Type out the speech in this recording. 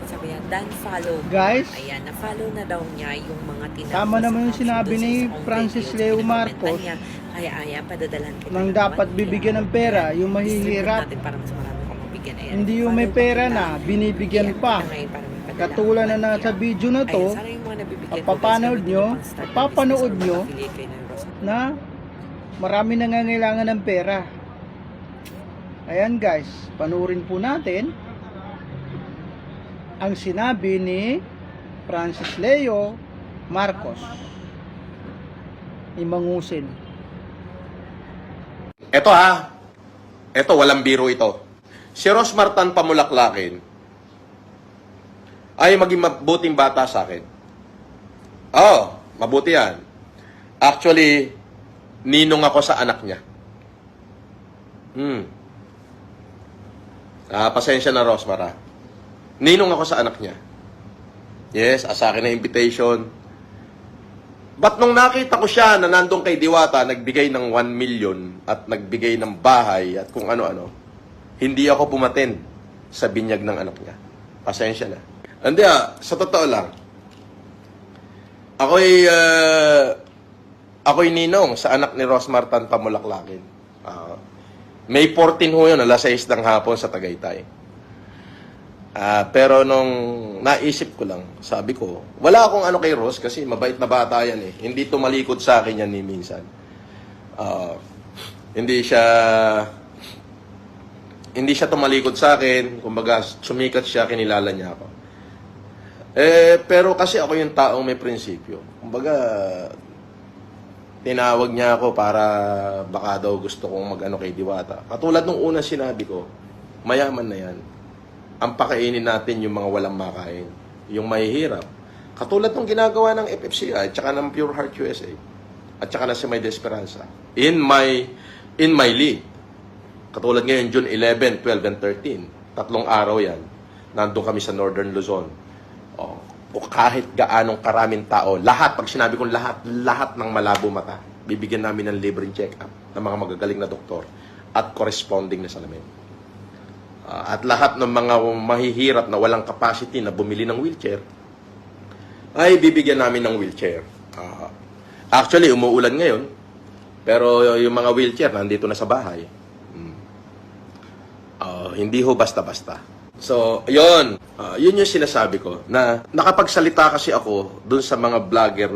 Sabi niya, Dan, follow. Guys, Ayan, na-follow na daw niya yung mga tinapos. tama naman yung sinabi ni Francis Leo Marcos Kaya ayan, padadalan kita nang ng dapat 1 bibigyan ng million. pera, Ayan, yung mahihirap. distribute natin para mas marami kong mabigyan. Ayan, Hindi yung may follow pera kita. na, binibigyan Ayan, pa. kita ngayon para may padala Katulad ng na 1 nasa million. video na to, Ayan, sana yung mga nabibigyan ko, guys, papapanood gamitin nyo, pang start ng papapanood business or nyo, mag-affiliate kayo ng Ross. na marami nangangailangan ng pera. Ayan guys, panurin po natin ang sinabi ni Francis Leo Marcos ni Mangusin. Ito ha, ito walang biro ito. Si Rosmar Tan Pamulaklakin ay maging mabuting bata sa akin. Oh, mabuti yan. Actually, ninong ako sa anak niya. Pasensya na Rosmar ha. Ninong ako sa anak niya. Yes, sa akin na invitation. But nung nakita ko siya na nandun kay Diwata, nagbigay ng 1 million at nagbigay ng bahay at kung ano-ano, hindi ako pumatin sa binyag ng anak niya. Pasensya na. Hindi sa totoo lang, ako'y ninong sa anak ni Rosmar Tan Pamulaklakin. May 14 ho yun, alas 6 ng hapon sa Tagaytay. Pero nung naisip ko lang, sabi ko, wala akong ano kay Ros kasi mabait na bata yan eh. Hindi tumalikod sa akin yan ni minsan. Hindi siya tumalikod sa akin. Kumbaga, sumikat siya, kinilala niya ako. Pero kasi ako yung taong may prinsipyo. Kumbaga, tinawag niya ako para baka daw gusto kong mag-ano kay Diwata. Katulad nung unang sinabi ko, mayaman na yan. Ang pakainin natin yung mga walang makain, yung mahihirap. Katulad ng ginagawa ng FFCI, at saka ng Pure Heart USA, at saka ng si May Desperanza. In my league. Katulad ngayon, June 11, 12, and 13. 3 araw yan. Nandun kami sa Northern Luzon. O kahit gaanong karaming tao, lahat, pag sinabi kong lahat ng malabo mata, bibigyan namin ng libreng check-up ng mga magagaling na doktor at corresponding na salamin. At lahat ng mga mahihirap na walang capacity na bumili ng wheelchair, ay bibigyan namin ng wheelchair. Actually, umuulan ngayon, pero yung mga wheelchair nandito na sa bahay. Hindi ho basta-basta. So, yun yung sinasabi ko, na nakapagsalita kasi ako dun sa mga vlogger